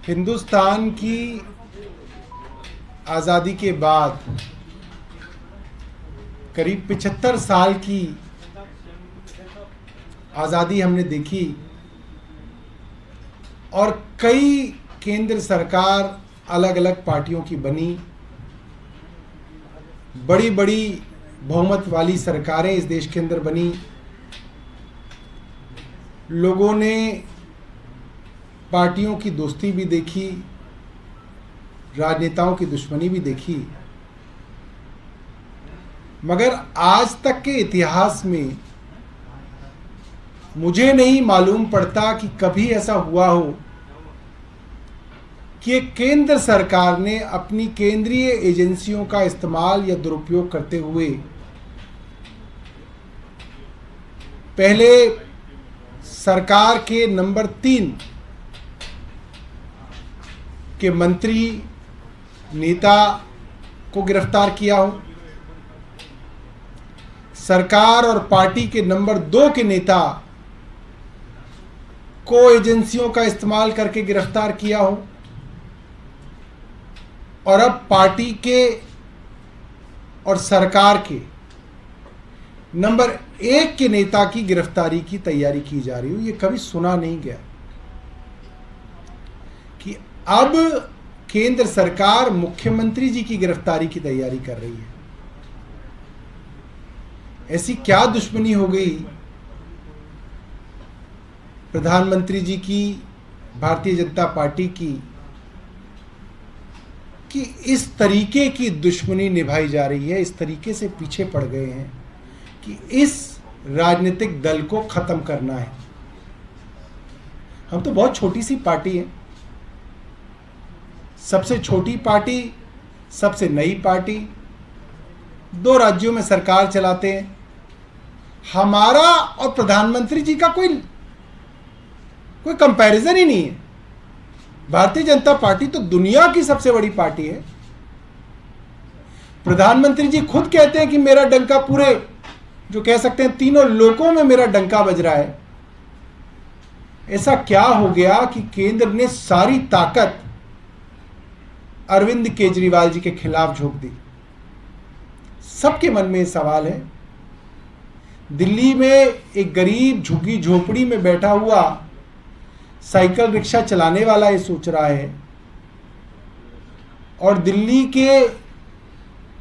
हिंदुस्तान की आज़ादी के बाद करीब 75 साल की आज़ादी हमने देखी और कई केंद्र सरकार अलग अलग पार्टियों की बनी, बड़ी बड़ी बहुमत वाली सरकारें इस देश के अंदर बनी। लोगों ने पार्टियों की दोस्ती भी देखी, राजनेताओं की दुश्मनी भी देखी, मगर आज तक के इतिहास में मुझे नहीं मालूम पड़ता कि कभी ऐसा हुआ हो कि एक केंद्र सरकार ने अपनी केंद्रीय एजेंसियों का इस्तेमाल या दुरुपयोग करते हुए पहले सरकार के नंबर 3 के मंत्री नेता को गिरफ्तार किया हो, सरकार और पार्टी के नंबर 2 के नेता को एजेंसियों का इस्तेमाल करके गिरफ्तार किया हो, और अब पार्टी के और सरकार के नंबर 1 के नेता की गिरफ्तारी की तैयारी की जा रही हो। ये कभी सुना नहीं गया कि अब केंद्र सरकार मुख्यमंत्री जी की गिरफ्तारी की तैयारी कर रही है। ऐसी क्या दुश्मनी हो गई प्रधानमंत्री जी की, भारतीय जनता पार्टी की, कि इस तरीके की दुश्मनी निभाई जा रही है, इस तरीके से पीछे पड़ गए हैं कि इस राजनीतिक दल को खत्म करना है। हम तो बहुत छोटी सी पार्टी है, सबसे छोटी पार्टी, सबसे नई पार्टी, 2 राज्यों में सरकार चलाते हैं। हमारा और प्रधानमंत्री जी का कोई कंपैरिजन ही नहीं है। भारतीय जनता पार्टी तो दुनिया की सबसे बड़ी पार्टी है। प्रधानमंत्री जी खुद कहते हैं कि मेरा डंका पूरे, जो कह सकते हैं, तीनों लोकों में मेरा डंका बज रहा है। ऐसा क्या हो गया कि केंद्र ने सारी ताकत अरविंद केजरीवाल जी के खिलाफ झोंक दी? सबके मन में सवाल है। दिल्ली में एक गरीब झुग्गी झोपड़ी में बैठा हुआ साइकिल रिक्शा चलाने वाला ये सोच रहा है, और दिल्ली के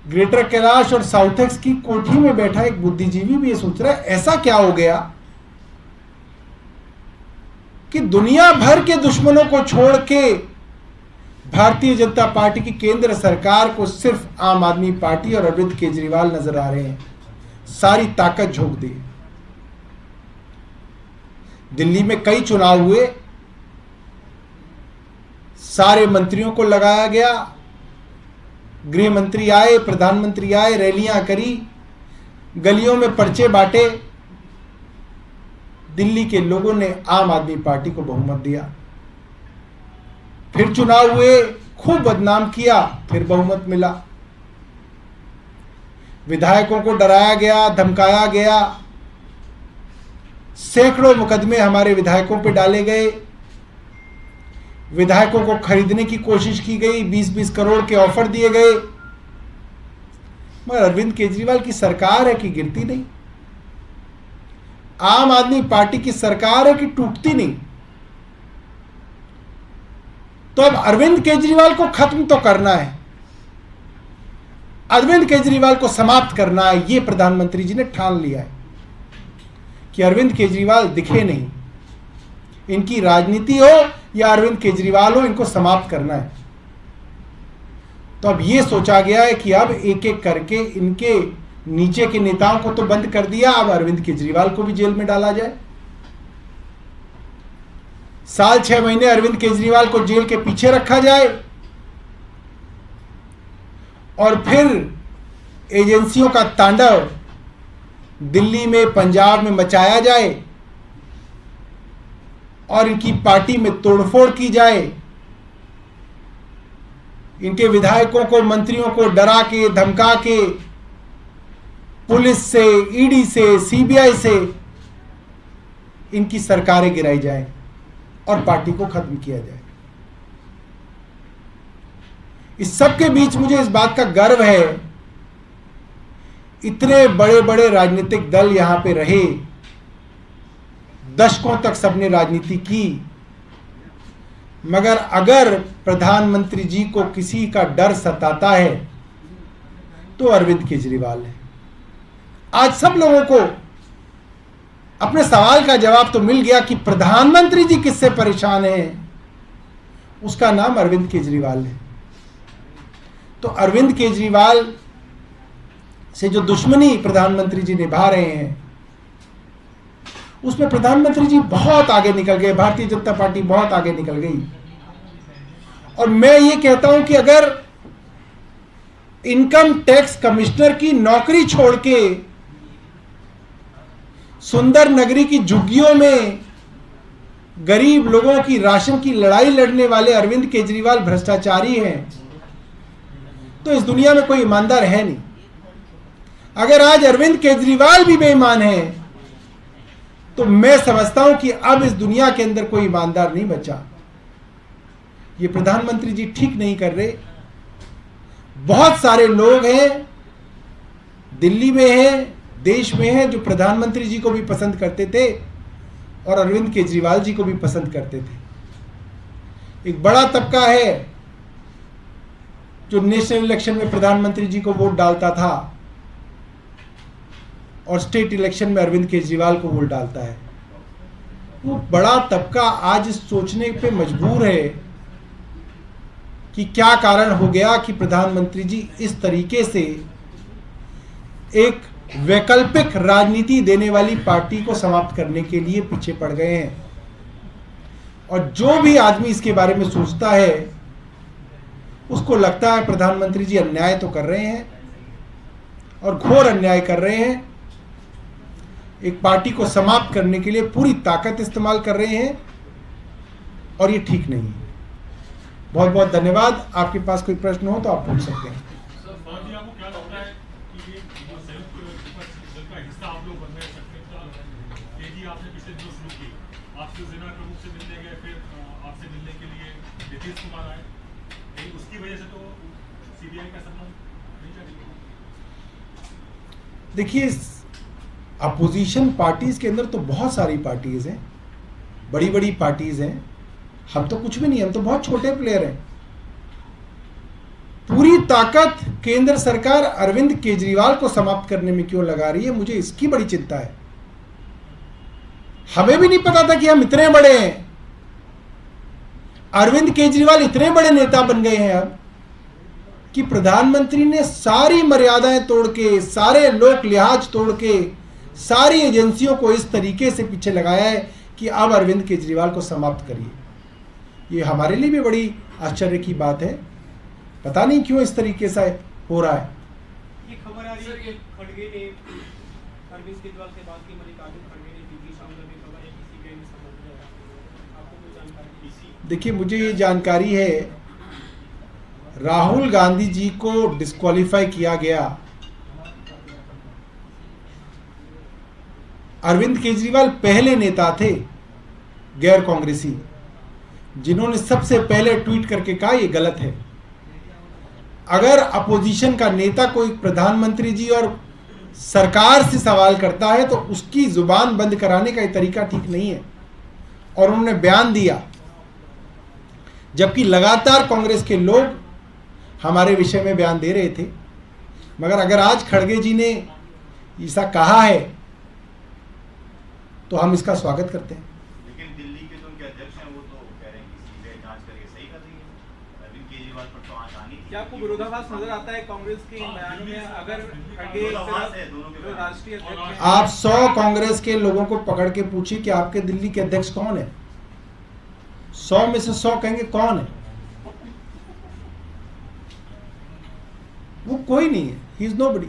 ग्रेटर कैलाश और साउथेक्स की कोठी में बैठा एक बुद्धिजीवी भी ये सोच रहा है। ऐसा क्या हो गया कि दुनिया भर के दुश्मनों को छोड़ के भारतीय जनता पार्टी की केंद्र सरकार को सिर्फ आम आदमी पार्टी और अरविंद केजरीवाल नजर आ रहे हैं। सारी ताकत झोंक दी। दिल्ली में कई चुनाव हुए, सारे मंत्रियों को लगाया गया, गृह मंत्री आए, प्रधानमंत्री आए, रैलियां करी, गलियों में पर्चे बांटे। दिल्ली के लोगों ने आम आदमी पार्टी को बहुमत दिया। फिर चुनाव हुए, खूब बदनाम किया, फिर बहुमत मिला। विधायकों को डराया गया, धमकाया गया, सैकड़ों मुकदमे हमारे विधायकों पे डाले गए, विधायकों को खरीदने की कोशिश की गई, 20-20 करोड़ के ऑफर दिए गए, मगर अरविंद केजरीवाल की सरकार है कि गिरती नहीं, आम आदमी पार्टी की सरकार है कि टूटती नहीं। तो अब अरविंद केजरीवाल को खत्म तो करना है, अरविंद केजरीवाल को समाप्त करना है। ये प्रधानमंत्री जी ने ठान लिया है कि अरविंद केजरीवाल दिखे नहीं, इनकी राजनीति हो या अरविंद केजरीवाल हो, इनको समाप्त करना है। तो अब ये सोचा गया है कि अब एक एक करके इनके नीचे के नेताओं को तो बंद कर दिया, अब अरविंद केजरीवाल को भी जेल में डाला जाए। साल 6 महीने अरविंद केजरीवाल को जेल के पीछे रखा जाए और फिर एजेंसियों का तांडव दिल्ली में, पंजाब में मचाया जाए और इनकी पार्टी में तोड़फोड़ की जाए, इनके विधायकों को, मंत्रियों को डरा के, धमका के, पुलिस से, ईडी से, सीबीआई से इनकी सरकारें गिराई जाए और पार्टी को खत्म किया जाए। इस सब के बीच मुझे इस बात का गर्व है, इतने बड़े बड़े राजनीतिक दल यहां पे रहे, दशकों तक सबने राजनीति की, मगर अगर प्रधानमंत्री जी को किसी का डर सताता है तो अरविंद केजरीवाल है। आज सब लोगों को अपने सवाल का जवाब तो मिल गया कि प्रधानमंत्री जी किससे परेशान हैं, उसका नाम अरविंद केजरीवाल है। तो अरविंद केजरीवाल से जो दुश्मनी प्रधानमंत्री जी निभा रहे हैं, उसमें प्रधानमंत्री जी बहुत आगे निकल गए, भारतीय जनता पार्टी बहुत आगे निकल गई। और मैं ये कहता हूं कि अगर इनकम टैक्स कमिश्नर की नौकरी छोड़ के सुंदर नगरी की झुग्गियों में गरीब लोगों की राशन की लड़ाई लड़ने वाले अरविंद केजरीवाल भ्रष्टाचारी हैं, तो इस दुनिया में कोई ईमानदार है नहीं। अगर आज अरविंद केजरीवाल भी बेईमान है तो मैं समझता हूं कि अब इस दुनिया के अंदर कोई ईमानदार नहीं बचा। ये प्रधानमंत्री जी ठीक नहीं कर रहे। बहुत सारे लोग हैं, दिल्ली में हैं, देश में हैं, जो प्रधानमंत्री जी को भी पसंद करते थे और अरविंद केजरीवाल जी को भी पसंद करते थे। एक बड़ा तबका है जो नेशनल इलेक्शन में प्रधानमंत्री जी को वोट डालता था और स्टेट इलेक्शन में अरविंद केजरीवाल को वोट डालता है। वो बड़ा तबका आज इस सोचने पे मजबूर है कि क्या कारण हो गया कि प्रधानमंत्री जी इस तरीके से एक वैकल्पिक राजनीति देने वाली पार्टी को समाप्त करने के लिए पीछे पड़ गए हैं। और जो भी आदमी इसके बारे में सोचता है उसको लगता है प्रधानमंत्री जी अन्याय तो कर रहे हैं और घोर अन्याय कर रहे हैं, एक पार्टी को समाप्त करने के लिए पूरी ताकत इस्तेमाल कर रहे हैं, और ये ठीक नहीं है। बहुत बहुत धन्यवाद। आपके पास कोई प्रश्न हो तो आप पूछ सकते हैं। देखिए, अपोजिशन पार्टीज के अंदर तो बहुत सारी पार्टीज हैं, बड़ी बड़ी पार्टीज हैं। हम तो कुछ भी नहीं, हम तो बहुत छोटे प्लेयर हैं। पूरी ताकत केंद्र सरकार अरविंद केजरीवाल को समाप्त करने में क्यों लगा रही है, मुझे इसकी बड़ी चिंता है। हमें भी नहीं पता था कि हम इतने बड़े हैं। अरविंद केजरीवाल इतने बड़े नेता बन गए हैं अब कि प्रधानमंत्री ने सारी मर्यादाएं तोड़ के, सारे लोक लिहाज तोड़ के, सारी एजेंसियों को इस तरीके से पीछे लगाया है कि अब अरविंद केजरीवाल को समाप्त करिए। ये हमारे लिए भी बड़ी आश्चर्य की बात है। पता नहीं क्यों इस तरीके से हो रहा है। ये खबर आ रही है कि खड़गे ने अरविंद केजरीवाल से बात की, मल्लिकार्जुन खड़गे ने पीपी शामिल में खबर है किसी के संबंध में आपको कोई जानकारी? देखिए, मुझे ये जानकारी है राहुल गांधी जी को डिस्क्वालीफाई किया गया। अरविंद केजरीवाल पहले नेता थे गैर कांग्रेसी जिन्होंने सबसे पहले ट्वीट करके कहा ये गलत है। अगर अपोजिशन का नेता कोई प्रधानमंत्री जी और सरकार से सवाल करता है तो उसकी जुबान बंद कराने का ये तरीका ठीक नहीं है। और उन्होंने बयान दिया, जबकि लगातार कांग्रेस के लोग हमारे विषय में बयान दे रहे थे। मगर अगर आज खड़गे जी ने ऐसा कहा है तो हम इसका स्वागत करते हैं। लेकिन दिल्ली के जो उनके अध्यक्ष हैं वो तो कह रहे हैं कि सीबीआई जांच करके सही कर रही है। अरविंद केजरीवाल पर तो आंच आनी थी। क्या आपको विरोधाभास नजर आता है कांग्रेस के बयान में? अगर खड़गे राष्ट्रीय अध्यक्ष हैं, आप 100 कांग्रेस के लोगों को पकड़ के पूछिए कि आपके दिल्ली के अध्यक्ष कौन है। 100 में से 100 कहेंगे कौन है। वो कोई नहीं है, ही इज नोबडी।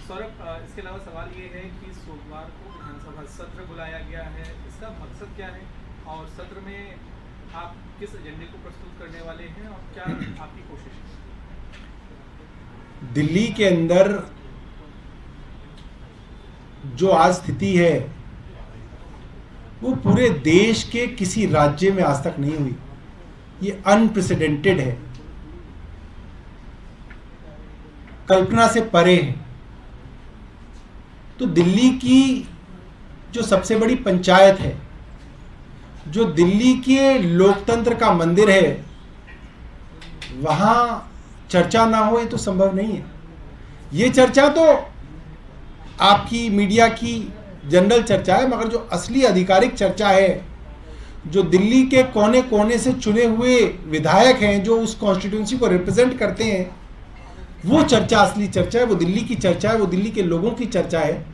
सौरभ, इसके अलावा सवाल ये है कि सोमवार को विधानसभा सत्र बुलाया गया है, इसका मकसद क्या है और सत्र में आप किस एजेंडे को प्रस्तुत करने वाले हैं और क्या आपकी कोशिश है? दिल्ली के अंदर जो आज स्थिति है वो पूरे देश के किसी राज्य में आज तक नहीं हुई। ये अनप्रेसिडेंटेड है, कल्पना से परे है। तो दिल्ली की जो सबसे बड़ी पंचायत है, जो दिल्ली के लोकतंत्र का मंदिर है, वहां चर्चा ना हो ये तो संभव नहीं है। ये चर्चा तो आपकी मीडिया की जनरल चर्चा है, मगर जो असली आधिकारिक चर्चा है, जो दिल्ली के कोने कोने से चुने हुए विधायक हैं, जो उस कॉन्स्टिट्यूंसी को रिप्रेजेंट करते हैं, वो चर्चा असली चर्चा है, वो दिल्ली की चर्चा है, वो दिल्ली के लोगों की चर्चा है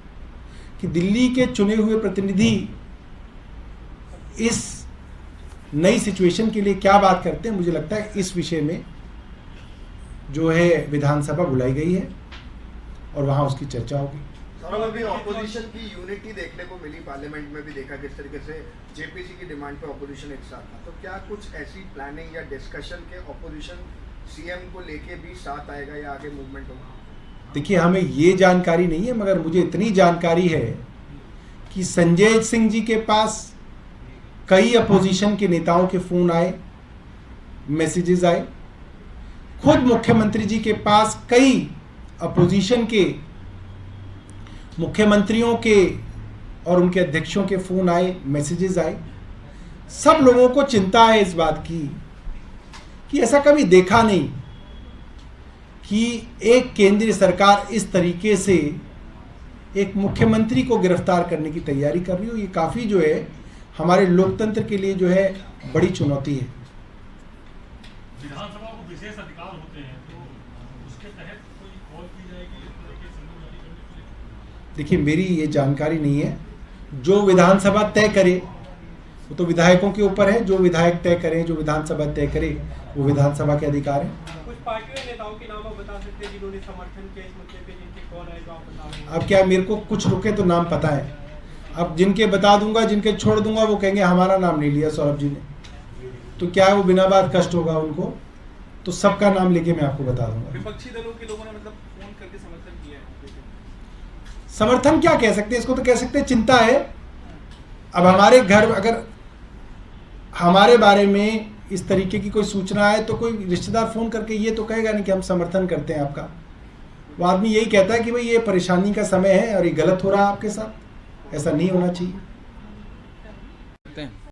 कि दिल्ली के चुने हुए प्रतिनिधि इस नई सिचुएशन के लिए क्या बात करते हैं। मुझे लगता है इस विषय में जो है विधानसभा बुलाई गई है और वहां उसकी चर्चा होगी। सर, अभी ऑपोजिशन की यूनिटी देखने को मिली, पार्लियामेंट में भी देखा किस तरीके से जेपीसी की डिमांड पे ऑपोजिशन एक साथ था। तो क्या कुछ ऐसी प्लानिंग या डिस्कशन के ऑपोजिशन सीएम को लेके भी साथ आएगा या आगे मूवमेंट होगा? देखिए, हमें ये जानकारी नहीं है, मगर मुझे इतनी जानकारी है कि संजय सिंह जी के पास कई अपोजिशन के नेताओं के फोन आए, मैसेजेस आए। खुद मुख्यमंत्री जी के पास कई अपोजिशन के मुख्यमंत्रियों के और उनके अध्यक्षों के फोन आए, मैसेजेस आए। सब लोगों को चिंता है इस बात की कि ऐसा कभी देखा नहीं कि एक केंद्रीय सरकार इस तरीके से एक मुख्यमंत्री को गिरफ्तार करने की तैयारी कर रही हो। ये काफ़ी जो है हमारे लोकतंत्र के लिए जो है बड़ी चुनौती है। विधानसभा को विशेष अधिकार होते हैं, तो उसके तहत कोई कॉल की जाएगी इस तरह के संदर्भ जारी करने के लिए? देखिए, मेरी ये जानकारी नहीं है। जो विधानसभा तय करे वो तो विधायकों के ऊपर है। जो विधायक तय करें, जो विधानसभा तय करे, वो विधानसभा के अधिकार है। कुछ पार्टियों नेताओं के नाम आप बता सकते हैं जिन्होंने समर्थन किया इस मुद्दे पे, जिनके कॉल आए जो आप बता रहे हैं? अब क्या मेरे को कुछ रुके तो नाम पता है, अब जिनके बता दूंगा, जिनके छोड़ दूंगा, वो कहेंगे हमारा नाम नहीं लिया सौरभ जी ने, तो क्या है वो बिना बात कष्ट होगा उनको। तो सबका नाम लेके मैं आपको बता दूंगा। विपक्षी दलों के लोगों ने मतलब फोन करके समर्थन किया है? समर्थन क्या कह सकते हैं, इसको तो कह सकते हैं चिंता है। अब हमारे घर अगर हमारे बारे में इस तरीके की कोई सूचना है तो कोई रिश्तेदार फोन करके ये तो कहेगा नहीं कि हम समर्थन करते हैं आपका। वो आदमी यही कहता है कि भाई ये परेशानी का समय है और ये गलत हो रहा है आपके साथ, ऐसा नहीं होना चाहिए।